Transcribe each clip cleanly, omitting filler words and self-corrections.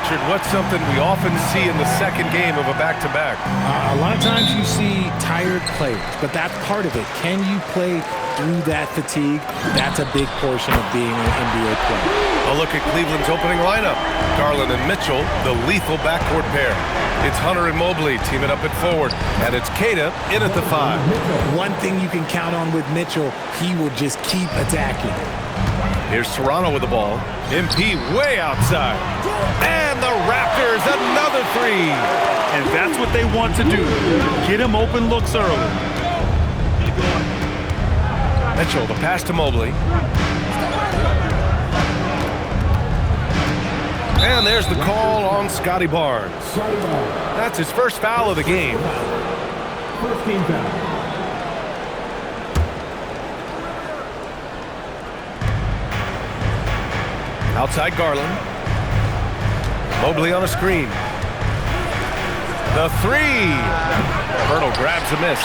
Richard, what's something we often see in the second game of a back-to-back? A lot of times you see tired players, but that's part of it. Can you play through that fatigue? That's a big portion of being an NBA player. A look at Cleveland's opening lineup. Garland and Mitchell, the lethal backcourt pair. It's Hunter and Mobley teaming up at forward, and it's Keita in at the 5. One thing you can count on with Mitchell, he will just keep attacking. Here's Toronto with the ball. MP way outside. And the Raptors, another 3. And that's what they want to do. Get him open looks early. Mitchell, the pass to Mobley. And there's the call on Scotty Barnes. That's his first foul of the game. First team foul. Outside Garland. Mobley on a screen. The 3. Hurdle grabs a miss.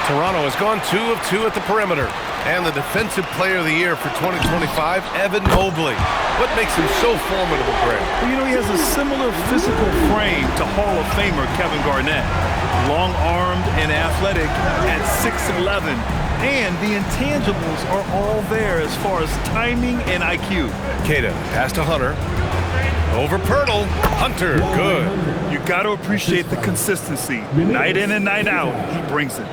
Toronto has gone 2 of 2 at the perimeter. And the Defensive Player of the Year for 2025, Evan Mobley. What makes him so formidable, Greg? Well, you know, he has a similar physical frame to Hall of Famer Kevin Garnett. Long-armed and athletic at 6'11". And the intangibles are all there as far as timing and IQ. Keita, pass to Hunter. Over Pirtle. Hunter, good. You got to appreciate the consistency. Night in and night out, he brings it.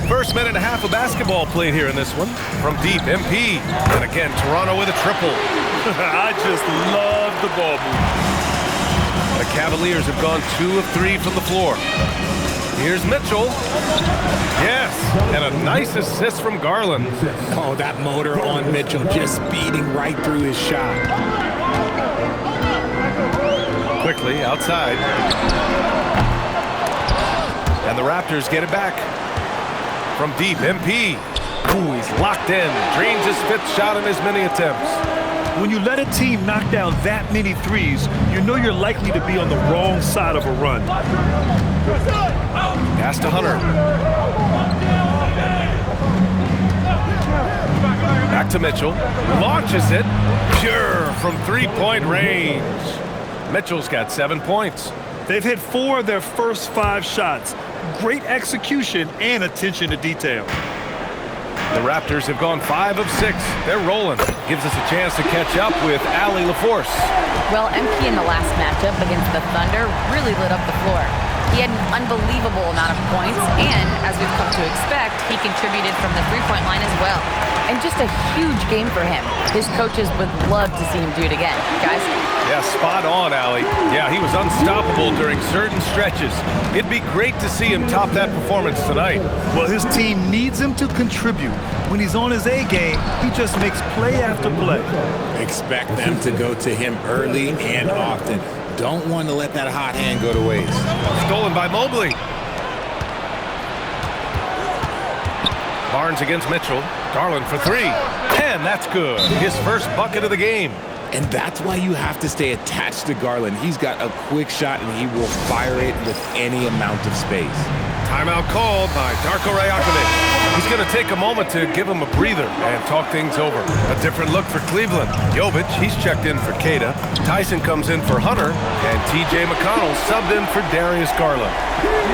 First minute and a half of basketball played here in this one. From deep, MP. And again, Toronto with a triple. I just love the ball movement. The Cavaliers have gone 2 of 3 from the floor. Here's Mitchell. Yes, and a nice assist from Garland. Oh, that motor on Mitchell just speeding right through his shot. Quickly, outside. And the Raptors get it back. From deep, MP. Ooh, he's locked in. Drains his 5th shot in as many attempts. When you let a team knock down that many threes, you know you're likely to be on the wrong side of a run. Pass to Hunter. Back to Mitchell. Launches it. Pure from 3-point range. Mitchell's got 7 points. They've hit 4 of their first 5 shots. Great execution and attention to detail. The Raptors have gone 5 of 6. They're rolling. Gives us a chance to catch up with Allie LaForce. Well, MP in the last matchup against the Thunder really lit up the floor. He had an unbelievable amount of points, and as we've come to expect, he contributed from the three-point line as well. And just a huge game for him. His coaches would love to see him do it again. Guys? Yeah, spot on, Allie. Yeah, he was unstoppable during certain stretches. It'd be great to see him top that performance tonight. Well, his team needs him to contribute. When he's on his A game, he just makes play after play. Expect them to go to him early and often. Don't want to let that hot hand go to waste. Stolen by Mobley. Barnes against Mitchell. Garland for 3. And that's good. His first bucket of the game. And that's why you have to stay attached to Garland. He's got a quick shot, and he will fire it with any amount of space. Timeout called by Darko Rajakovic. He's going to take a moment to give him a breather and talk things over. A different look for Cleveland. Jovic, he's checked in for Keita. Tyson comes in for Hunter. And T.J. McConnell subbed in for Darius Garland.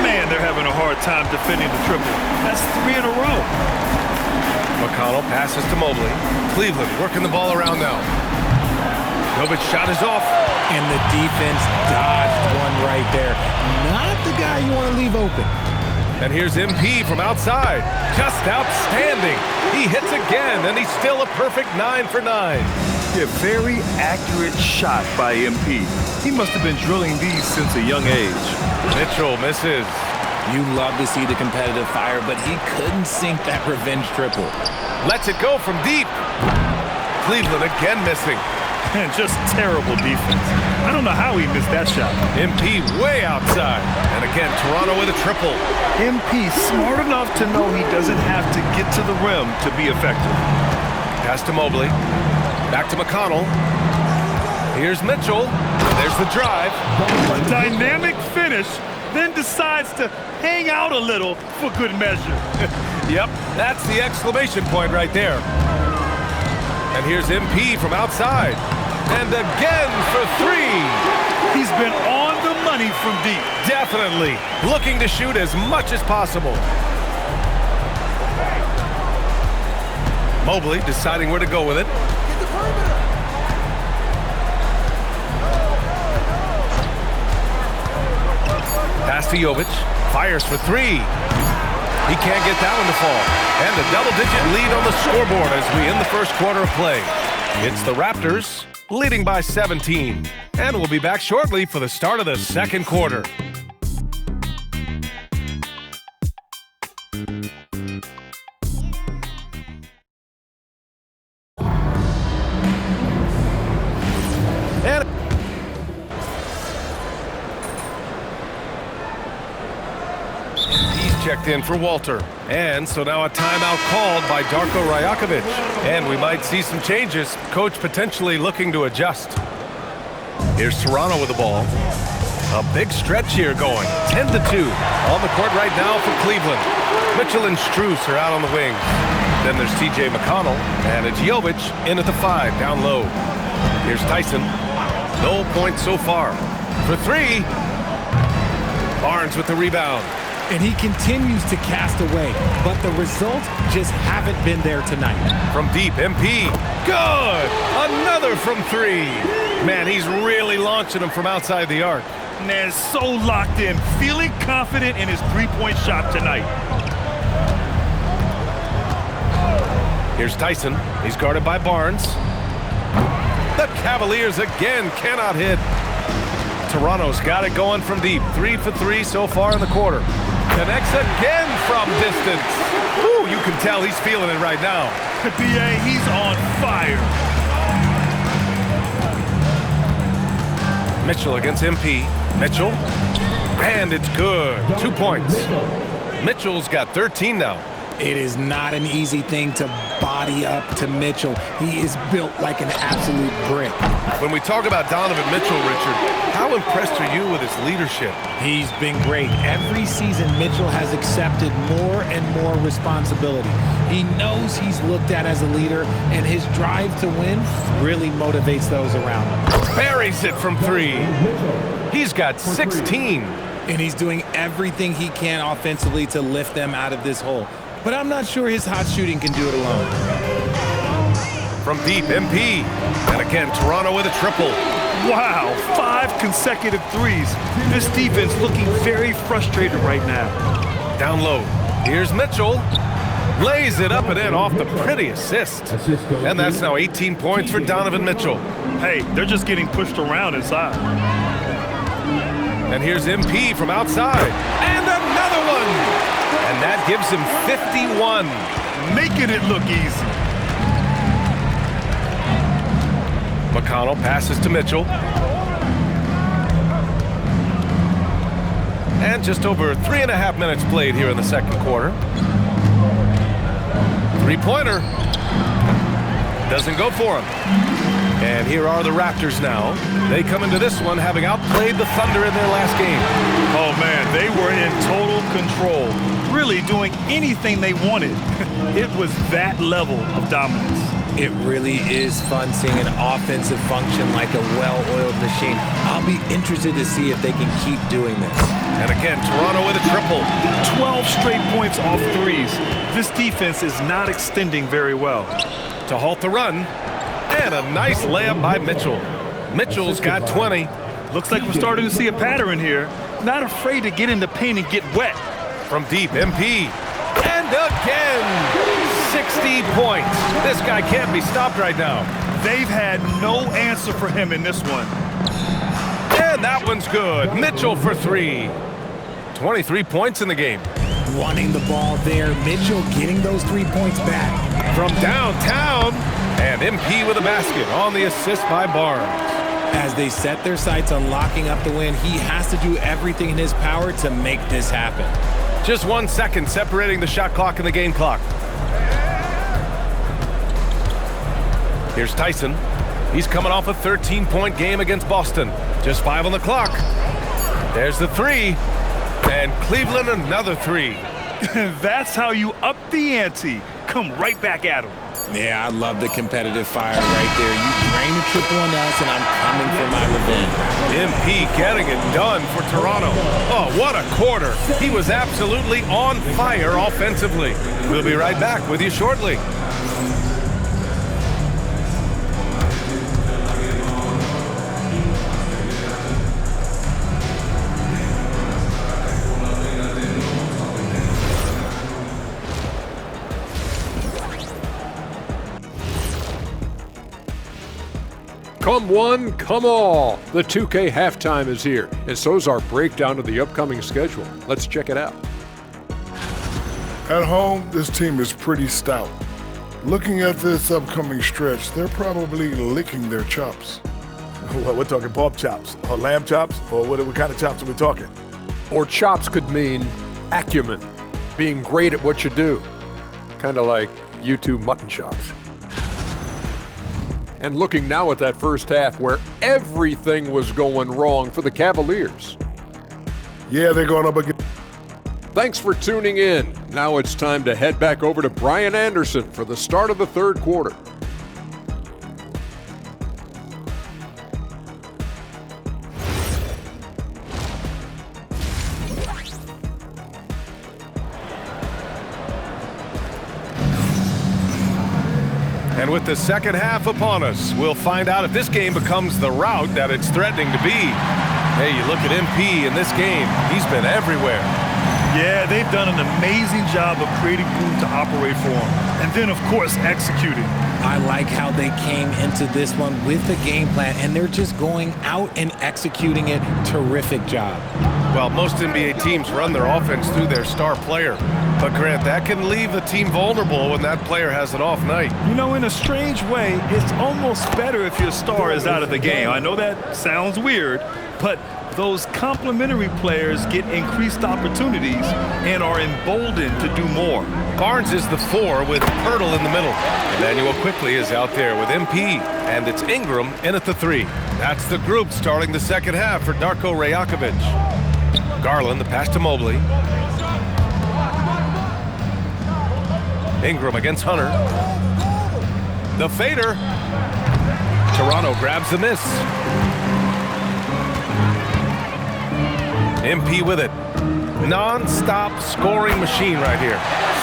Man, they're having a hard time defending the triple. That's 3 in a row. McConnell passes to Mobley. Cleveland working the ball around now. Jovic shot is off. And the defense dodged one right there. Not the guy you want to leave open. And here's MP from outside. Just outstanding. He hits again, and he's still a perfect 9 for 9. A very accurate shot by MP. He must have been drilling these since a young age. Mitchell misses. You love to see the competitive fire, but he couldn't sink that revenge triple. Lets it go from deep. Cleveland again missing. And just terrible defense. I don't know how he missed that shot. MP way outside. And again, Toronto with a triple. MP smart enough to know he doesn't have to get to the rim to be effective. Pass to Mobley. Back to McConnell. Here's Mitchell. There's the drive. A dynamic finish, then decides to hang out a little for good measure. Yep, that's the exclamation point right there. And here's MP from outside. And again for three. He's been on the money from deep. Definitely looking to shoot as much as possible. Mobley deciding where to go with it. Pass to Jovic. Fires for three. He can't get that one to fall. And a double-digit lead on the scoreboard as we end the first quarter of play. It's the Raptors leading by 17. And we'll be back shortly for the start of the second quarter. Checked in for Walter. And so now a timeout called by Darko Rajakovic. And we might see some changes. Coach potentially looking to adjust. Here's Toronto with the ball. A big stretch here going. 10-2 on the court right now for Cleveland. Mitchell and Strus are out on the wings. Then there's TJ McConnell. And it's Jovic in at the 5 down low. Here's Tyson. No points so far. For three. Barnes with the rebound. And he continues to cast away, but the results just haven't been there tonight. From deep, MP. Good! Another from three. Man, he's really launching them from outside the arc. Man, so locked in, feeling confident in his three-point shot tonight. Here's Tyson. He's guarded by Barnes. The Cavaliers again cannot hit. Toronto's got it going from deep. 3 for 3 so far in the quarter. Connects again from distance. Ooh, you can tell he's feeling it right now. B.A., he's on fire. Mitchell against MP. Mitchell. And it's good. 2 points. Mitchell's got 13 now. It is not an easy thing to body up to Mitchell. He is built like an absolute brick. When we talk about Donovan Mitchell, Richard, how impressed are you with his leadership? He's been great. Every season, Mitchell has accepted more and more responsibility. He knows he's looked at as a leader, and his drive to win really motivates those around him. Buries it from three. He's got 16. And he's doing everything he can offensively to lift them out of this hole. But I'm not sure his hot shooting can do it alone. From deep, MP. And again, Toronto with a triple. Wow, 5 consecutive threes. This defense looking very frustrated right now. Down low. Here's Mitchell. Lays it up and in off the pretty assist. And that's now 18 points for Donovan Mitchell. Hey, they're just getting pushed around inside. And here's MP from outside. And another one! And that gives him 51. Making it look easy. McConnell passes to Mitchell. And just over 3.5 minutes played here in the second quarter. Three-pointer. Doesn't go for him. And here are the Raptors now. They come into this one having outplayed the Thunder in their last game. Oh, man, they were in total control. Really doing anything they wanted. It was that level of dominance. It really is fun seeing an offensive function like a well-oiled machine. I'll be interested to see if they can keep doing this. And again, Toronto with a triple. 12 straight points off threes. This defense is not extending very well. To halt the run. And a nice layup by Mitchell. Mitchell's got 20. Looks like we're starting to see a pattern here. Not afraid to get in the paint and get wet. From deep, MP. And again, 60 points. This guy can't be stopped right now. They've had no answer for him in this one. And that one's good. Mitchell for three. 23 points in the game. Wanting the ball there. Mitchell getting those 3 points back. From downtown. And MP with a basket on the assist by Barnes. As they set their sights on locking up the win, he has to do everything in his power to make this happen. Just 1 second separating the shot clock and the game clock. Here's Tyson. He's coming off a 13-point game against Boston. Just 5 on the clock. There's the three. And Cleveland another three. That's how you up the ante. Come right back at him. Yeah, I love the competitive fire right there. You drain a triple on us, and I'm coming for my revenge. MP getting it done for Toronto. Oh, what a quarter. He was absolutely on fire offensively. We'll be right back with you shortly. Come one, come all. The 2K halftime is here, and so's our breakdown of the upcoming schedule. Let's check it out. At home, this team is pretty stout. Looking at this upcoming stretch, they're probably licking their chops. Well, we're talking pork chops, or lamb chops, or what kind of chops are we talking? Or chops could mean acumen, being great at what you do. Kind of like you two mutton chops. And looking now at that first half where everything was going wrong for the Cavaliers. Yeah, they're going up against... Thanks for tuning in. Now it's time to head back over to Brian Anderson for the start of the third quarter. And with the second half upon us, we'll find out if this game becomes the rout that it's threatening to be. Hey, you look at MP in this game, he's been everywhere. Yeah, they've done an amazing job of creating room to operate for him. And then, of course, executing. I like how they came into this one with the game plan, and they're just going out and executing it. Terrific job. Well, most NBA teams run their offense through their star player. But, Grant, that can leave the team vulnerable when that player has an off night. You know, in a strange way, it's almost better if your star is out of the game. I know that sounds weird, but those complementary players get increased opportunities and are emboldened to do more. Barnes is the 4 with Pirtle in the middle. Emmanuel quickly is out there with MP, and it's Ingram in at the 3. That's the group starting the second half for Darko Rajakovic. Garland, the pass to Mobley. Ingram against Hunter. The fader. Toronto grabs the miss. MP with it. Non-stop scoring machine right here.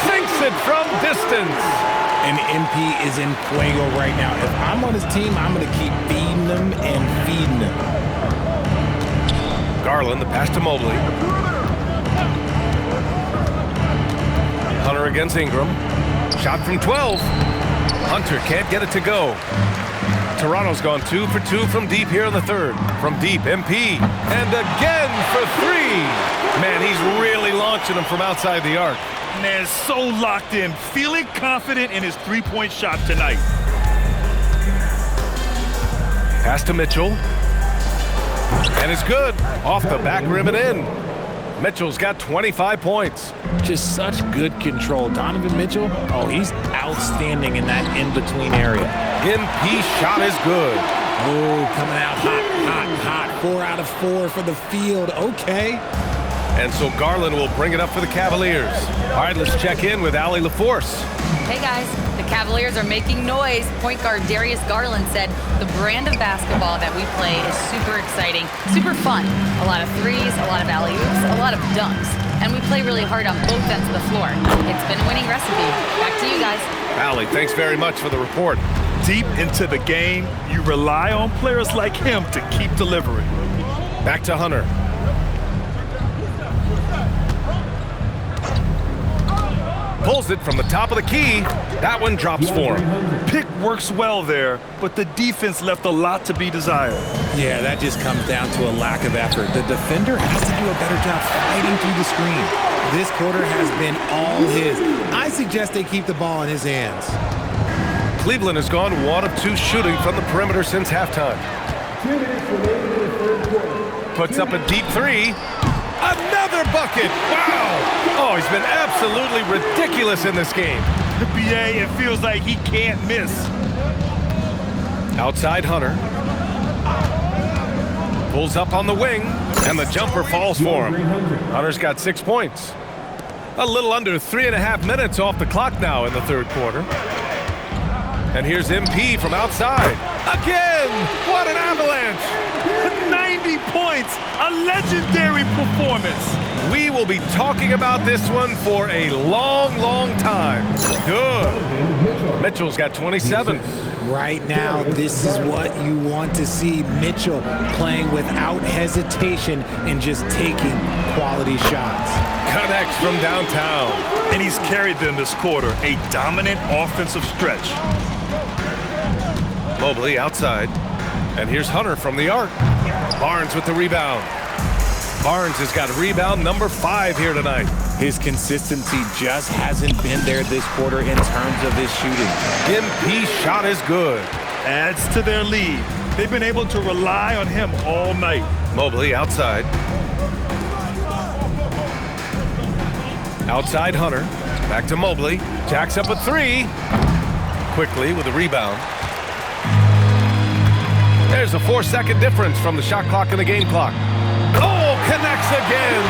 Sinks it from distance. And MP is in fuego right now. If I'm on his team, I'm going to keep feeding them and feeding them. Garland, the pass to Mobley. Hunter against Ingram. Shot from 12. Hunter can't get it to go. Toronto's gone 2 for 2 from deep here in the third. From deep, MP. And again for 3. Man, he's really launching them from outside the arc. Man, so locked in, feeling confident in his three-point shot tonight. Pass to Mitchell. And it's good. Off the back rim and in. Mitchell's got 25 points. Just such good control. Donovan Mitchell, oh, he's outstanding in that in-between area. MP shot is good. Oh, coming out hot. 4 out of 4 for the field. Okay. And so Garland will bring it up for the Cavaliers. All right, let's check in with Allie LaForce. Hey guys, the Cavaliers are making noise. Point guard Darius Garland said the brand of basketball that we play is super exciting, super fun. A lot of threes, a lot of alley-oops, a lot of dunks. And we play really hard on both ends of the floor. It's been a winning recipe. Back to you guys. Allie, thanks very much for the report. Deep into the game, you rely on players like him to keep delivering. Back to Hunter. Pulls it from the top of the key. That one drops for him. Pick works well there, but the defense left a lot to be desired. Yeah, that just comes down to a lack of effort. The defender has to do a better job fighting through the screen. This quarter has been all his. I suggest they keep the ball in his hands. Cleveland has gone 1 of 2 shooting from the perimeter since halftime. 2 minutes remaining in the third quarter. Puts up a deep 3. Another bucket! Wow! Oh, he's been absolutely ridiculous in this game. The BA, it feels like he can't miss. Outside Hunter. Pulls up on the wing, and the jumper falls for him. Hunter's got 6 points. A little under 3.5 minutes off the clock now in the third quarter. And here's MP from outside. Again! What an avalanche! 90 points! A legendary performance! We will be talking about this one for a long, long time. Good. Mitchell's got 27. Right now, this is what you want to see. Mitchell playing without hesitation and just taking quality shots. Connects from downtown. And he's carried them this quarter. A dominant offensive stretch. Mobley outside. And here's Hunter from the arc. Barnes with the rebound. Barnes has got rebound number 5 here tonight. His consistency just hasn't been there this quarter in terms of his shooting. MP shot is good. Adds to their lead. They've been able to rely on him all night. Mobley outside. Outside Hunter. Back to Mobley. Jacks up a 3. Quickly with a rebound. There's a 4-second difference from the shot clock and the game clock. Oh, connects again.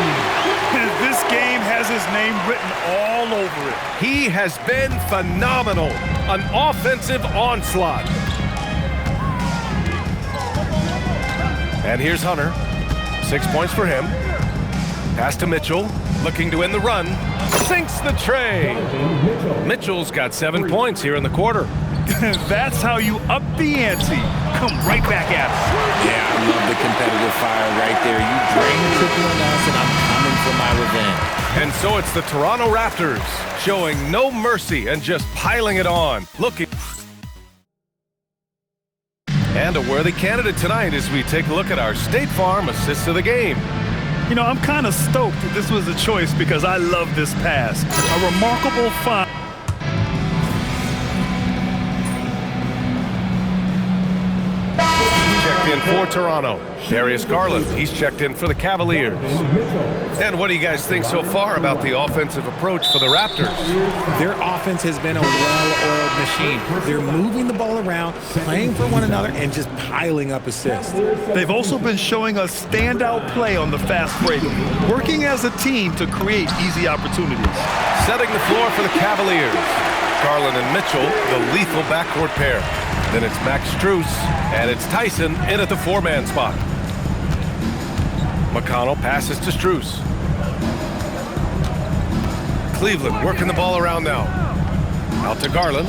This game has his name written all over it. He has been phenomenal. An offensive onslaught. And here's Hunter. 6 points for him. Pass to Mitchell. Looking to end the run. Sinks the tray. Mitchell's got 7 points here in the quarter. That's how you up the ante. Come right back at us. Yeah, I love the competitive fire right there. You drain the triple on us, and I'm coming for my revenge. And so it's the Toronto Raptors showing no mercy and just piling it on. Looking. And a worthy candidate tonight as we take a look at our State Farm assists of the game. You know, I'm kind of stoked that this was a choice because I love this pass. A remarkable find. Checked in for Toronto. Darius Garland, he's checked in for the Cavaliers. And what do you guys think so far about the offensive approach for the Raptors? Their offense has been a well-oiled machine. They're moving the ball around, playing for one another, and just piling up assists. They've also been showing us standout play on the fast break, working as a team to create easy opportunities. Setting the floor for the Cavaliers. Garland and Mitchell, the lethal backcourt pair. Then it's Max Strus, and it's Tyson in at the 4-man spot. McConnell passes to Strus. Cleveland working the ball around now. Out to Garland.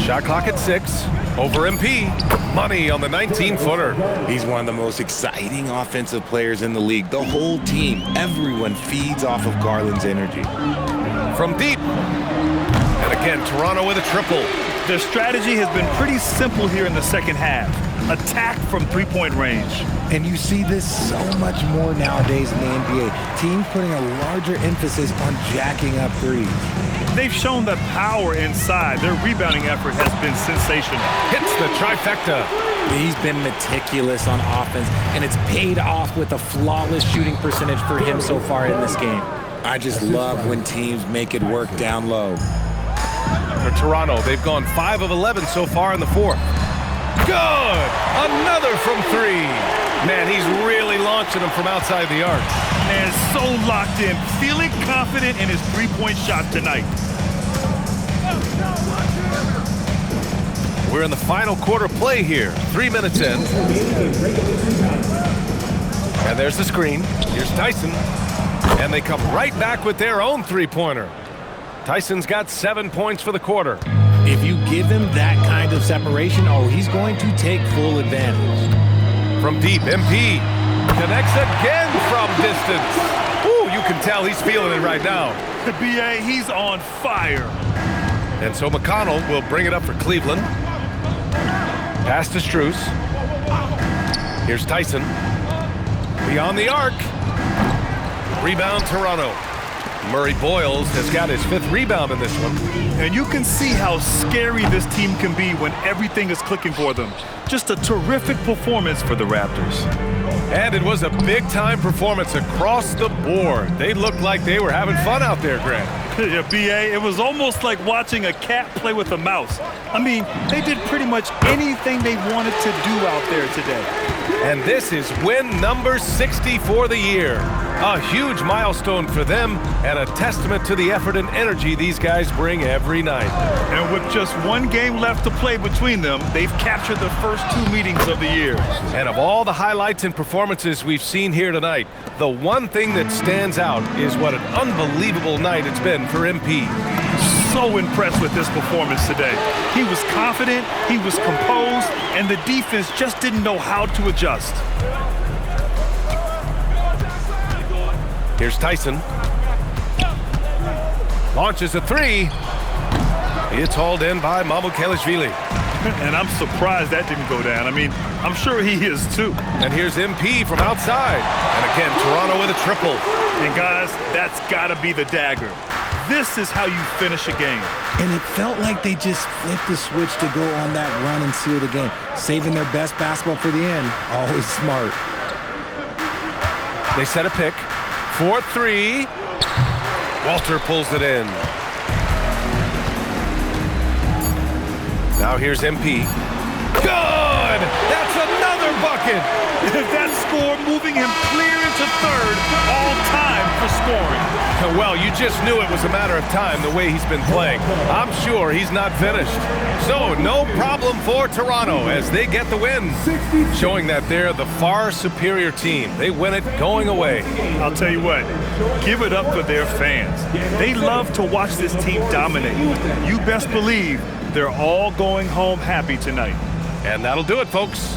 Shot clock at 6. Over MP. Money on the 19-footer. He's one of the most exciting offensive players in the league. The whole team, everyone feeds off of Garland's energy. From deep. And again, Toronto with a triple. Their strategy has been pretty simple here in the second half. Attack from three-point range. And you see this so much more nowadays in the NBA. Teams putting a larger emphasis on jacking up threes. They've shown that power inside. Their rebounding effort has been sensational. Hits the trifecta. He's been meticulous on offense, and it's paid off with a flawless shooting percentage for him so far in this game. I just love when teams make it work down low. For Toronto, they've gone 5 of 11 so far in the fourth. Good! Another from 3. Man, he's really launching them from outside the arc. Man, so locked in, feeling confident in his three-point shot tonight. We're in the final quarter play here. 3 minutes in. And there's the screen. Here's Tyson. And they come right back with their own three-pointer. Tyson's got 7 points for the quarter. If you give him that kind of separation, oh, he's going to take full advantage. From deep, MP connects again from distance. Ooh, you can tell he's feeling it right now. The BA, he's on fire. And so McConnell will bring it up for Cleveland. Pass to Strus. Here's Tyson. Beyond the arc. Rebound Toronto. Murray Boyles has got his 5th rebound in this one. And you can see how scary this team can be when everything is clicking for them. Just a terrific performance for the Raptors. And it was a big-time performance across the board. They looked like they were having fun out there, Grant. Yeah, BA, it was almost like watching a cat play with a mouse. I mean, they did pretty much anything they wanted to do out there today. And this is win number 60 for the year. A huge milestone for them and a testament to the effort and energy these guys bring every night. And with just one game left to play between them, they've captured the first 2 meetings of the year. And of all the highlights and performances we've seen here tonight, the one thing that stands out is what an unbelievable night it's been for MP. So impressed with this performance today. He was confident, he was composed, and the defense just didn't know how to adjust. Here's Tyson. Launches a 3. It's hauled in by Mamukelishvili. And I'm surprised that didn't go down. I mean, I'm sure he is too. And here's MP from outside. And again, Toronto with a triple. And guys, that's got to be the dagger. This is how you finish a game. And it felt like they just flipped the switch to go on that run and seal the game. Saving their best basketball for the end. Always smart. They set a pick. 4-3. Walter pulls it in. Now here's MP. Good! That's another bucket! That score moving him clear into third, all time for scoring. Well, you just knew it was a matter of time the way he's been playing. I'm sure he's not finished. So, no problem for Toronto as they get the win, showing that they're the far superior team. They win it going away. I'll tell you what, give it up for their fans. They love to watch this team dominate. You best believe they're all going home happy tonight. And that'll do it, folks.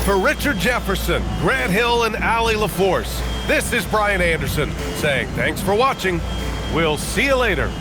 For Richard Jefferson, Grant Hill, and Allie LaForce, this is Brian Anderson saying thanks for watching. We'll see you later.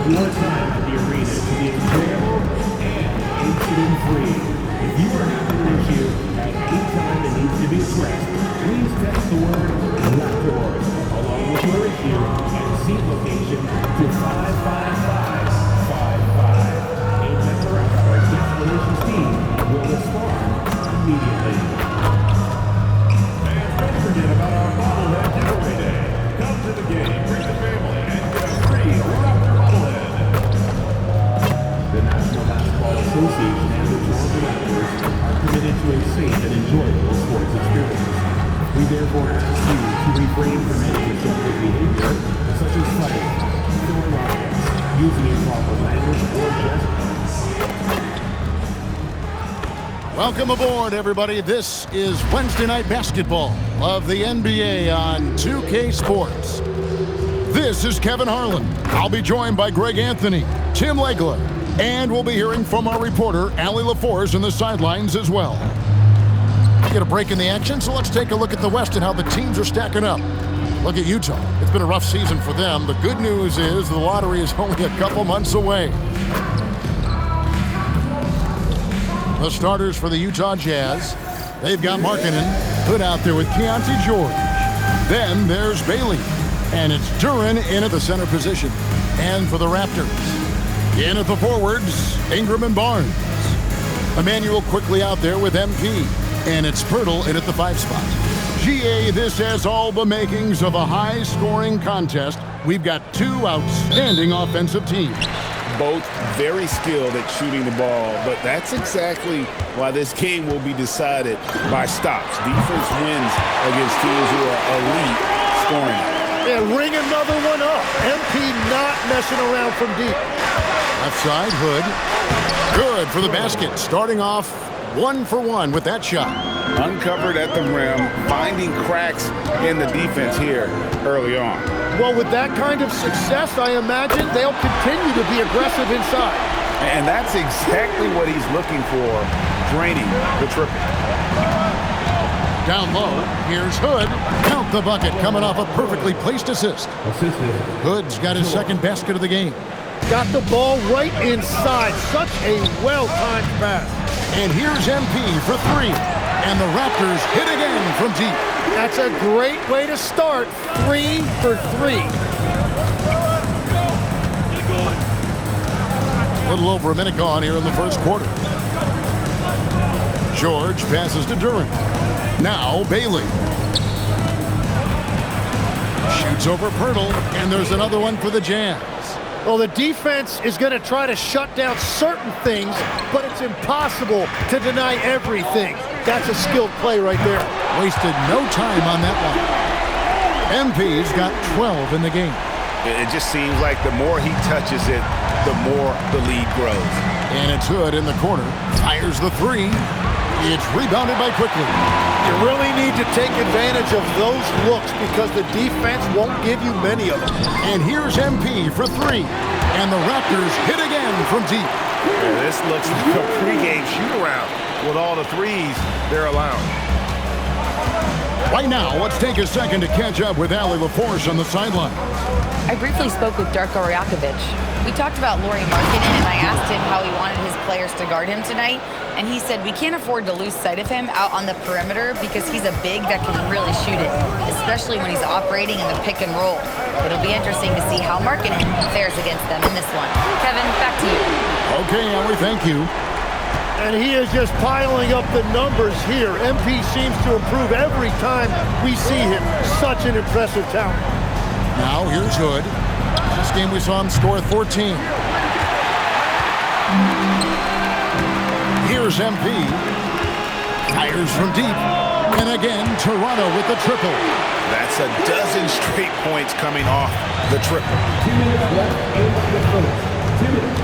Your time at the arena to be enjoyable and incident-free. If you are having an issue at any time that needs to be addressed, please text the word "Leftovers" along with your issue and seat location to 55555. A member of our guest relations team will respond immediately. Fans, don't forget about our bobblehead giveaway day. Come to the game, bring the family, and get a free Raptor bobblehead. The National Basketball Association and the Toronto Raptors are committed to a safe and enjoyable sports experience. We therefore ask you to refrain from any disruptive behavior, such as fighting, throwing objects, using improper language, or gestures. Welcome aboard, everybody. This is Wednesday Night Basketball of the NBA on 2K Sports. This is Kevin Harlan. I'll be joined by Greg Anthony, Tim Legler, and we'll be hearing from our reporter, Allie LaForce, in the sidelines as well. We get a break in the action, so let's take a look at the West and how the teams are stacking up. Look at Utah. It's been a rough season for them. The good news is the lottery is only a couple months away. The starters for the Utah Jazz, they've got Markkanen put out there with Keontae George. Then there's Bailey, and it's Duren in at the center position. And for the Raptors, in at the forwards, Ingram and Barnes. Emmanuel quickly out there with MP, and it's Pirtle in at the 5 spot. GA, this has all the makings of a high-scoring contest. We've got 2 outstanding offensive teams. Both very skilled at shooting the ball, but that's exactly why this game will be decided by stops. Defense wins against teams who are elite scoring. And ring another one up. MP not messing around from deep. Left side, Hood. Good for the basket. Starting off 1 for 1 with that shot. Uncovered at the rim, finding cracks in the defense here early on. Well, with that kind of success, I imagine they'll continue to be aggressive inside. And that's exactly what he's looking for, draining the triple. Down low, here's Hood. Count the bucket, coming off a perfectly placed assist. Hood's got his second basket of the game. Got the ball right inside. Such a well-timed pass. And here's MP for 3. And the Raptors hit again from deep. That's a great way to start. 3 for 3. A little over a minute gone here in the first quarter. George passes to Durant. Now Bailey. Shoots over Pirtle, and there's another one for the Jazz. Well, the defense is going to try to shut down certain things, but it's impossible to deny everything. That's a skilled play right there. Wasted no time on that one. MP's got 12 in the game. It just seems like the more he touches it, the more the lead grows. And it's Hood in the corner. Fires the 3. It's rebounded by Quickly. You really need to take advantage of those looks because the defense won't give you many of them. And here's MP for 3. And the Raptors hit again from deep. Yeah, this looks like a pregame shoot-around with all the threes they're allowing. Right now, let's take a second to catch up with Allie LaForce on the sideline. I briefly spoke with Darko Rajakovic. We talked about Lauri Markkanen, and I asked him how he wanted his players to guard him tonight, and he said we can't afford to lose sight of him out on the perimeter because he's a big that can really shoot it, especially when he's operating in the pick and roll. It'll be interesting to see how Markkanen fares against them in this one. Kevin, back to you. Okay, Allie, thank you. And he is just piling up the numbers here. MP seems to improve every time we see him. Such an impressive talent. Now here's Hood. This game we saw him score 14. Here's MP. Fires from deep. And again, Toronto with the triple. That's a dozen straight points coming off the triple. 2 minutes left in the first. 2 minutes.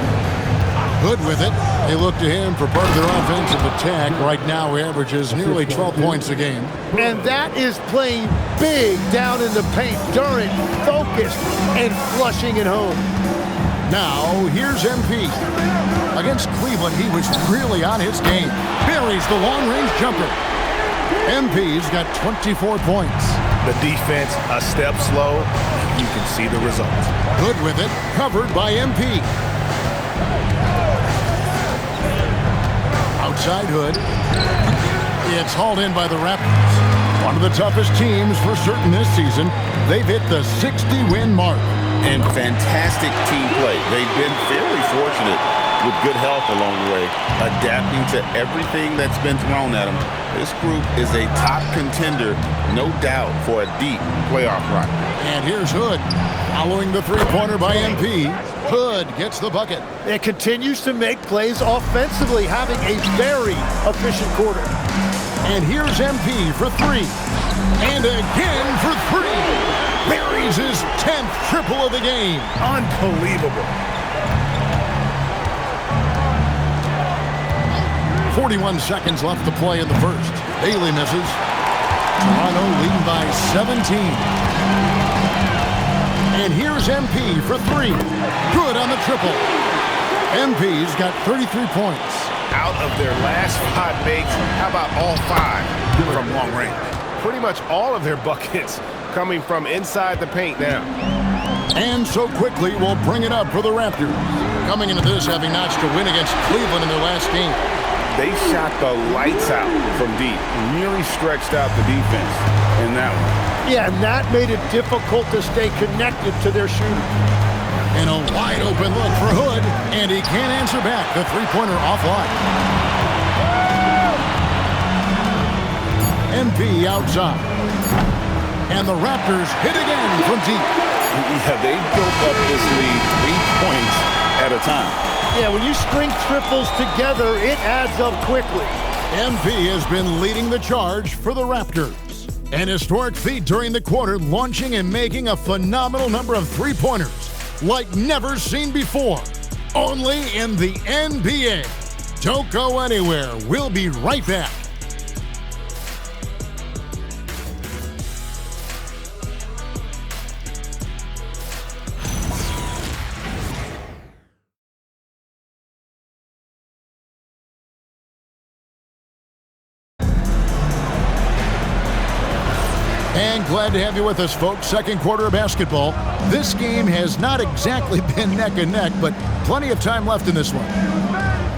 Hood with it. They look to him for part of their offensive attack. Right now, he averages nearly 12 points a game. And that is playing big down in the paint. Durant focused and flushing it home. Now, here's MP. Against Cleveland, he was really on his game. Buries the long-range jumper. MP's got 24 points. The defense a step slow. You can see the results. Hood with it. Covered by MP. Outside Hood. It's hauled in by the Raptors. One of the toughest teams for certain this season. They've hit the 60-win mark. And fantastic team play. They've been fairly fortunate with good health along the way, adapting to everything that's been thrown at them. This group is a top contender, no doubt, for a deep playoff run. And here's Hood. Following the three-pointer by MP. Hood gets the bucket. It continues to make plays offensively, having a very efficient quarter. And here's MP for 3. And again for 3. Buries his 10th triple of the game. Unbelievable. 41 seconds left to play in the first. Bailey misses. Toronto leading by 17. And here's MP for 3. Good on the triple. MP's got 33 points. Out of their last 5 makes, how about all 5 from long range? Pretty much all of their buckets coming from inside the paint now. And so quickly we'll bring it up for the Raptors. Coming into this having notched a win against Cleveland in their last game. They shot the lights out from deep, really stretched out the defense in that one. Yeah, and that made it difficult to stay connected to their shooter. And a wide open look for Hood, and he can't answer back. The three-pointer offline. MP outside. And the Raptors hit again from deep. Yeah, they built up this lead 3 points at a time. Yeah, when you string triples together, it adds up quickly. MP has been leading the charge for the Raptors. An historic feat during the quarter, launching and making a phenomenal number of three-pointers like never seen before. Only in the NBA. Don't go anywhere. We'll be right back. And glad to have you with us, folks. Second quarter of basketball. This game has not exactly been neck and neck, but plenty of time left in this one.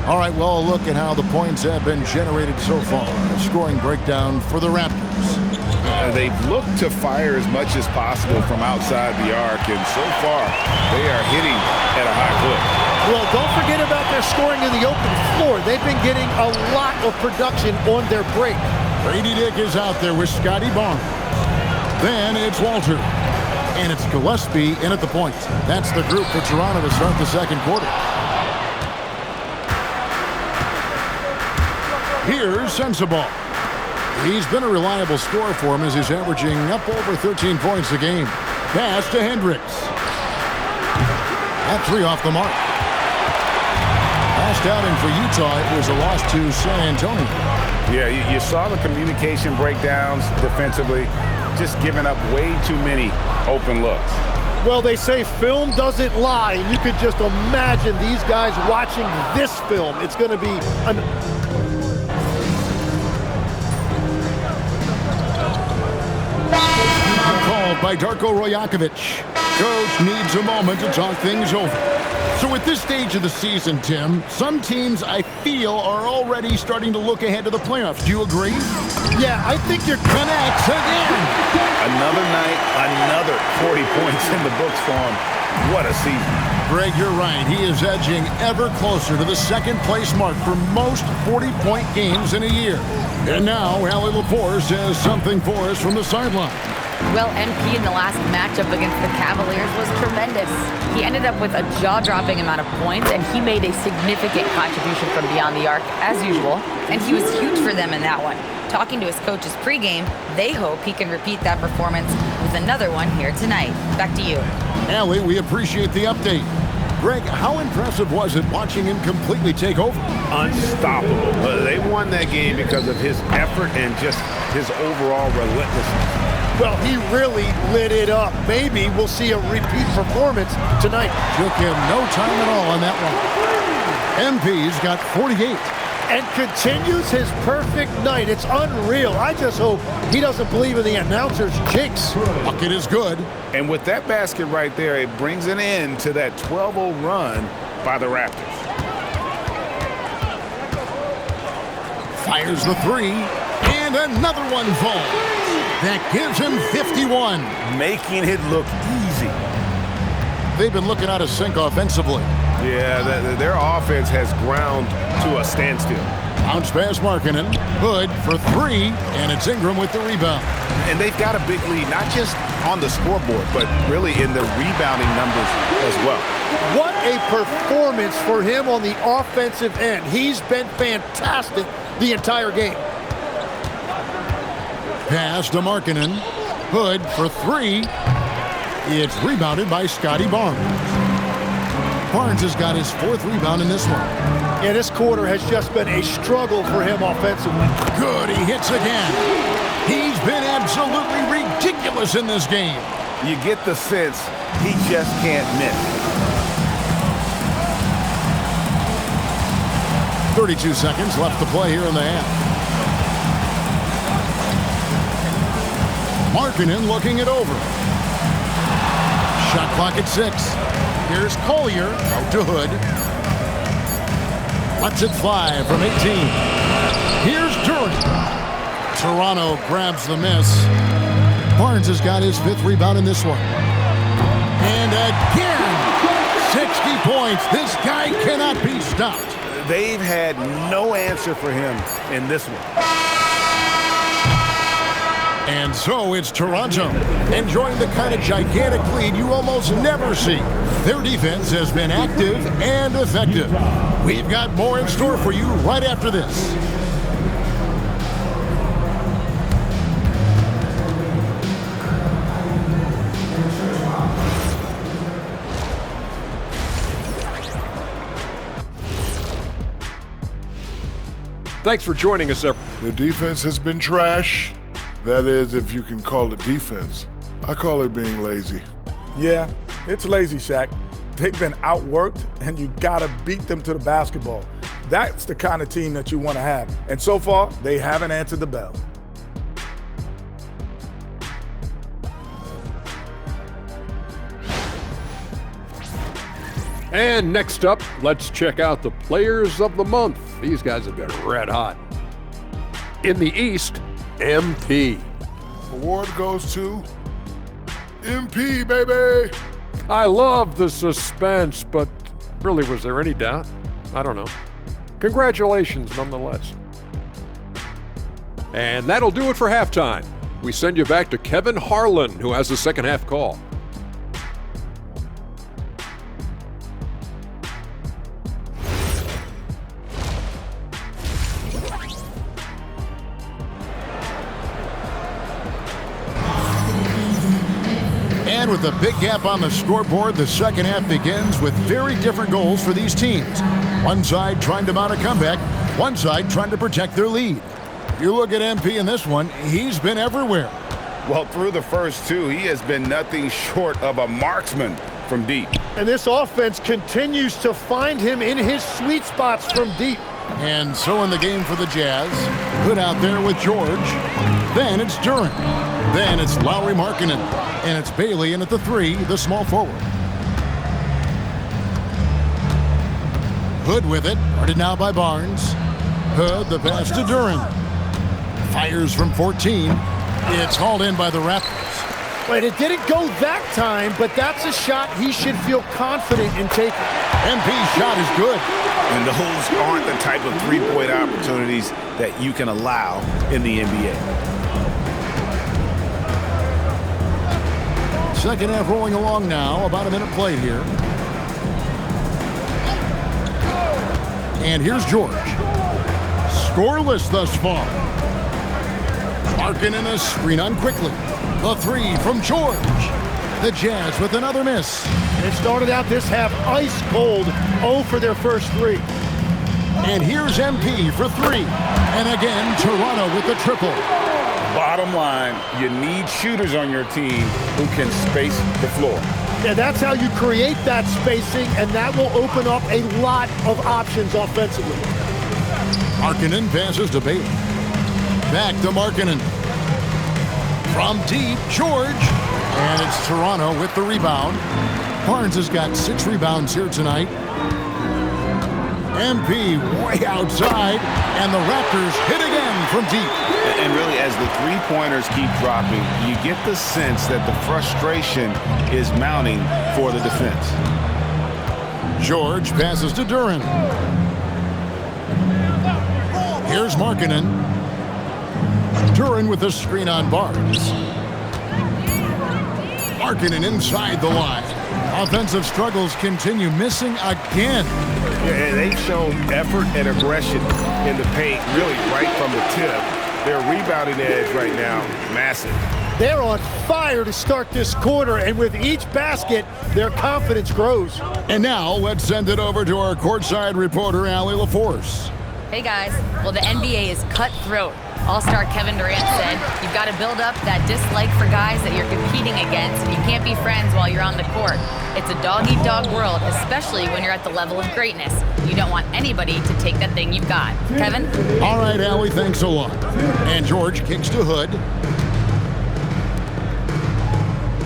All right, well, look at how the points have been generated so far. A scoring breakdown for the Raptors. They've looked to fire as much as possible from outside the arc, and so far they are hitting at a high clip. Well, don't forget about their scoring in the open floor. They've been getting a lot of production on their break. Brady Dick is out there with Scotty Barnes. Then it's Walter. And it's Gillespie in at the point. That's the group for Toronto to start the second quarter. Here's Sensabaugh. He's been a reliable scorer for him as he's averaging up over 13 points a game. Pass to Hendricks. That three off the mark. Last outing for Utah, it was a loss to San Antonio. Yeah, you saw the communication breakdowns defensively, just giving up way too many open looks. Well, they say film doesn't lie, and you could just imagine these guys watching this film. It's going to be an... Called by Darko Rojakovic. Coach needs a moment to talk things over. So at this stage of the season, Tim, some teams I feel are already starting to look ahead to the playoffs. Do you agree? Yeah, I think you're connects again. Another night, another 40 points in the books for him. What a season. Greg, you're right. He is edging ever closer to the second place mark for most 40-point games in a year. And now, Allie Laforce has something for us from the sideline. Well, MP in the last matchup against the Cavaliers was tremendous. He ended up with a jaw-dropping amount of points, and he made a significant contribution from beyond the arc, as usual. And he was huge for them in that one. Talking to his coaches pregame, they hope he can repeat that performance with another one here tonight. Back to you. Allie, we appreciate the update. Greg, how impressive was it watching him completely take over? Unstoppable. They won that game because of his effort and just his overall relentlessness. Well, he really lit it up. Maybe we'll see a repeat performance tonight. Took him no time at all on that one. MP's got 48. And continues his perfect night. It's unreal. I just hope he doesn't believe in the announcer's jinx. Bucket is good. And with that basket right there, it brings an end to that 12-0 run by the Raptors. Fires the three. And another one falls. That gives him 51. Making it look easy. They've been looking out of sync offensively. Yeah, their offense has ground to a standstill. Bounce pass Markkanen. Hood for three, and it's Ingram with the rebound. And they've got a big lead, not just on the scoreboard, but really in the rebounding numbers as well. What a performance for him on the offensive end. He's been fantastic the entire game. Pass to Markkanen. Hood for three. It's rebounded by Scotty Barnes. Barnes has got his fourth rebound in this one. Yeah, this quarter has just been a struggle for him offensively. Good, he hits again. He's been absolutely ridiculous in this game. You get the sense he just can't miss. 32 seconds left to play here in the half. Markkanen looking it over. Shot clock at 6. Here's Collier out to Hood. Lets it fly from 18. Here's Duran. Toronto grabs the miss. Barnes has got his fifth rebound in this one. And again, 60 points. This guy cannot be stopped. They've had no answer for him in this one. And so it's Toronto, enjoying the kind of gigantic lead you almost never see. Their defense has been active and effective. We've got more in store for you right after this. Thanks for joining us, everyone. The defense has been trash. That is, if you can call it defense. I call it being lazy. Yeah, it's lazy, Shaq. They've been outworked, and you got to beat them to the basketball. That's the kind of team that you want to have. And so far, they haven't answered the bell. And next up, let's check out the Players of the Month. These guys have been red hot. In the East, MP. Award goes to MP, baby. I love the suspense, but really, was there any doubt? I don't know. Congratulations, nonetheless. And that'll do it for halftime. We send you back to Kevin Harlan, who has the second half call. And with a big gap on the scoreboard, the second half begins with very different goals for these teams. One side trying to mount a comeback, one side trying to protect their lead. You look at MP in this one, he's been everywhere. Well, through the first two, he has been nothing short of a marksman from deep. And this offense continues to find him in his sweet spots from deep. And so in the game for the Jazz, Hood out there with George. Then it's Duren. Then it's Lauri Markkanen. And it's Bailey in at the 3, the small forward. Hood with it, guarded now by Barnes. Hood, the pass to Duren. Fires from 14. It's hauled in by the Raptors. Wait, it didn't go that time, but that's a shot he should feel confident in taking. MP's shot is good. And those aren't the type of three-point opportunities that you can allow in the NBA. Second half rolling along now, about a minute played here. And here's George. Scoreless thus far. Markkanen a screen on quickly. The 3 from George. The Jazz with another miss. And it started out this half ice cold, 0 for their first 3. And here's MP for 3. And again, Toronto with the triple. Bottom line, you need shooters on your team who can space the floor. Yeah, that's how you create that spacing, and that will open up a lot of options offensively. Markkanen passes to Bailey. Back to Markkanen. From deep, George. And it's Toronto with the rebound. Barnes has got 6 rebounds here tonight. MP way outside, and the Raptors hit again from deep. And really, as the three-pointers keep dropping, you get the sense that the frustration is mounting for the defense. George passes to Duren. Here's Markkanen. Duren with the screen on Barnes. Markkanen inside the line. Offensive struggles continue, missing again. Yeah, and they've shown effort and aggression in the paint, really right from the tip. Their rebounding edge right now, massive. They're on fire to start this quarter, and with each basket, their confidence grows. And now let's send it over to our courtside reporter, Allie LaForce. Hey guys, well the NBA is cutthroat. All-star Kevin Durant said, you've got to build up that dislike for guys that you're competing against, and you can't be friends while you're on the court. It's a dog-eat-dog world, especially when you're at the level of greatness. You don't want anybody to take that thing you've got. Kevin? All right, Allie, thanks a lot. And George kicks to Hood.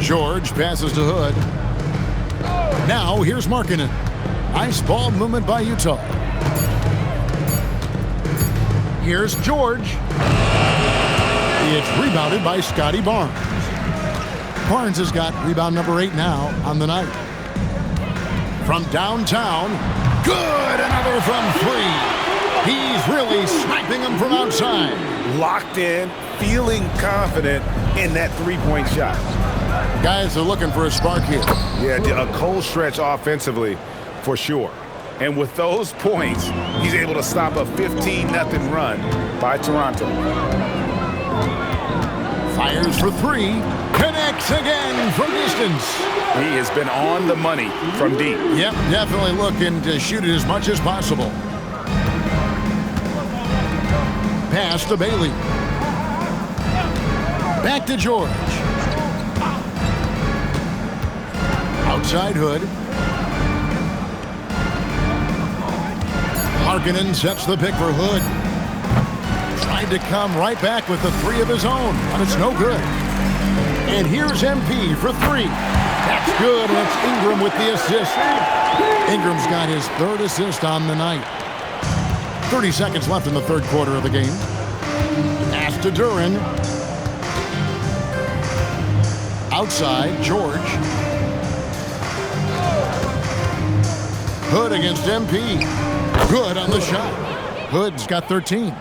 George passes to Hood. Now here's Markkanen. Nice ball movement by Utah. Here's George. It's rebounded by Scotty Barnes. Barnes has got rebound number 8 now on the night. From downtown, good, another from 3. He's really sniping them from outside. Locked in, feeling confident in that three-point shot. Guys are looking for a spark here. Yeah, a cold stretch offensively for sure. And with those points, he's able to stop a 15-0 run by Toronto. Fires for 3. Connects again from distance. He has been on the money from deep. Yep, definitely looking to shoot it as much as possible. Pass to Bailey. Back to George. Outside Hood. Markkanen sets the pick for Hood. Tried to come right back with the three of his own, but it's no good. And here's MP for three. That's good, and it's Ingram with the assist. Ingram's got his third assist on the night. 30 seconds left in the third quarter of the game. Pass to Duren. Outside, George. Hood against MP. Good on the shot. Hood's got 13.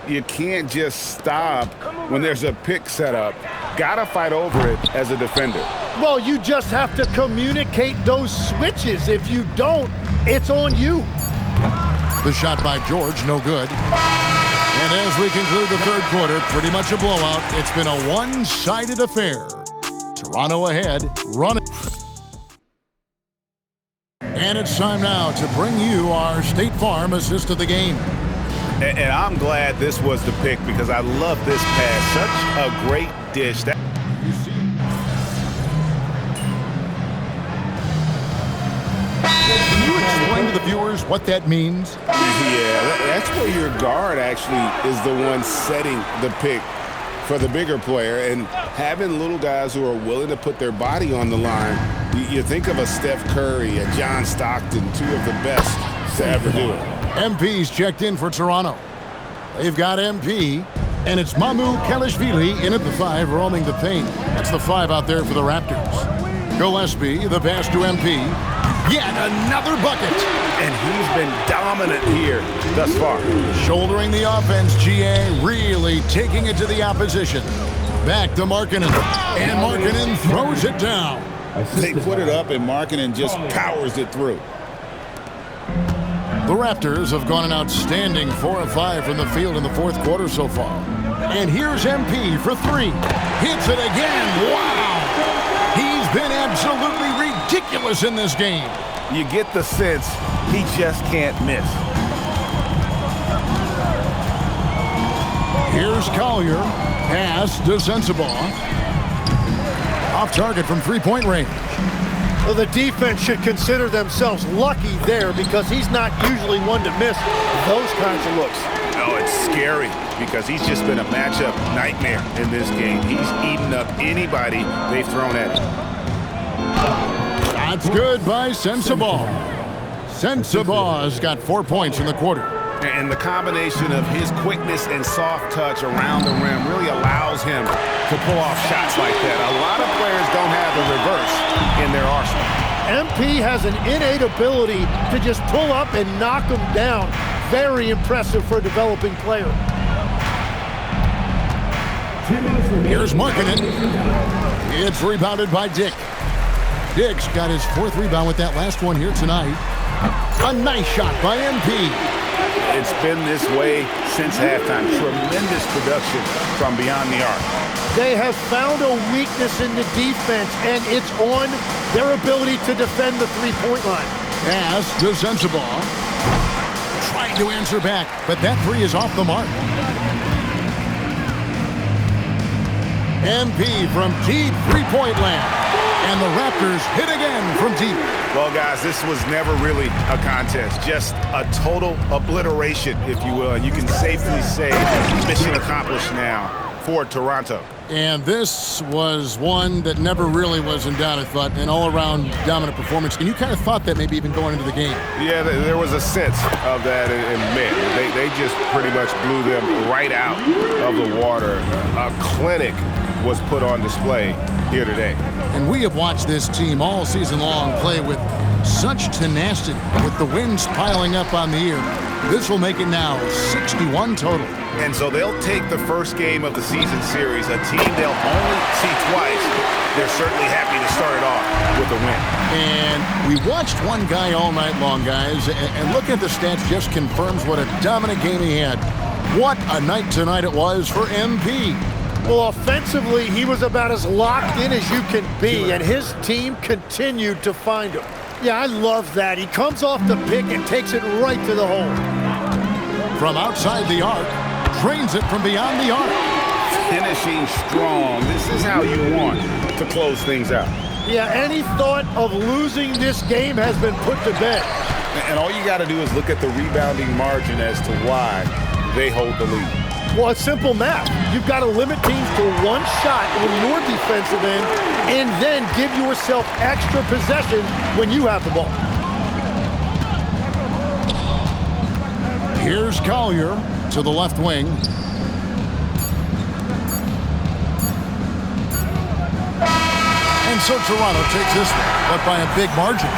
You can't just stop when there's a pick set up. Gotta fight over it as a defender. Well, you just have to communicate those switches. If you don't, it's on you. The shot by George, no good. And as we conclude the third quarter, pretty much a blowout. It's been a one-sided affair. Toronto ahead, running. And it's time now to bring you our State Farm assist of the game. And I'm glad this was the pick because I love this pass. Such a great dish. Can you explain to the viewers what that means? Yeah, that's where your guard actually is the one setting the pick for the bigger player, and having little guys who are willing to put their body on the line. You think of a Steph Curry, a John Stockton, two of the best to ever do it. MP's checked in for Toronto. They've got MP, and it's Mamu Kalashvili in at the 5, roaming the paint. That's the 5 out there for the Raptors. Gillespie, the pass to MP. Yet another bucket. And he's been dominant here thus far. Shouldering the offense, GA really taking it to the opposition. Back to Markkanen. And Markkanen throws it down. They put it up, and Markkanen just powers it through. The Raptors have gone an outstanding 4 of 5 from the field in the fourth quarter so far. And here's MP for 3. Hits it again. Wow! He's been absolutely ridiculous in this game. You get the sense he just can't miss. Here's Collier. Pass to Sensabaugh. Off target from three-point range. Well, the defense should consider themselves lucky there because he's not usually one to miss those kinds of looks. No, it's scary because he's just been a matchup nightmare in this game. He's eaten up anybody they've thrown at him. That's good by Sensabaugh. Sensabaugh's got 4 points in the quarter. And the combination of his quickness and soft touch around the rim really allows him to pull off shots like that. A lot of players don't have the reverse in their arsenal. MP has an innate ability to just pull up and knock them down. Very impressive for a developing player. Here's Markkanen. It's rebounded by Dick. Dick's got his 4th rebound with that last one here tonight. A nice shot by MP. It's been this way since halftime. Tremendous production from beyond the arc. They have found a weakness in the defense, and it's on their ability to defend the three-point line. Pass to Sensabaugh. Trying to answer back, but that 3 is off the mark. MP from deep three-point land. And the Raptors hit again from deep. Well, guys, this was never really a contest. Just a total obliteration, if you will. And you can safely say mission accomplished now for Toronto. And this was one that never really was in doubt, I thought, an all-around dominant performance. And you kind of thought that maybe even going into the game. Yeah, there was a sense of that, and man, they just pretty much blew them right out of the water. A clinic was put on display here today. And we have watched this team all season long play with such tenacity, with the wins piling up on the year. This will make it now 61 total. And so they'll take the first game of the season series, a team they'll only see twice. They're certainly happy to start it off with a win. And we watched one guy all night long, guys, and looking at the stats just confirms what a dominant game he had. What a night tonight it was for MP. Well, offensively, he was about as locked in as you can be, and his team continued to find him. Yeah, I love that. He comes off the pick and takes it right to the hole. From outside the arc, drains it from beyond the arc. Finishing strong. This is how you want to close things out. Yeah, any thought of losing this game has been put to bed. And all you got to do is look at the rebounding margin as to why they hold the lead. Well, it's simple math. You've got to limit teams to one shot on your defensive end and then give yourself extra possessions when you have the ball. Here's Collier to the left wing. And so Toronto takes this one, but by a big margin.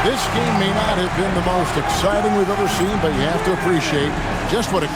This game may not have been the most exciting we've ever seen, but you have to appreciate just what a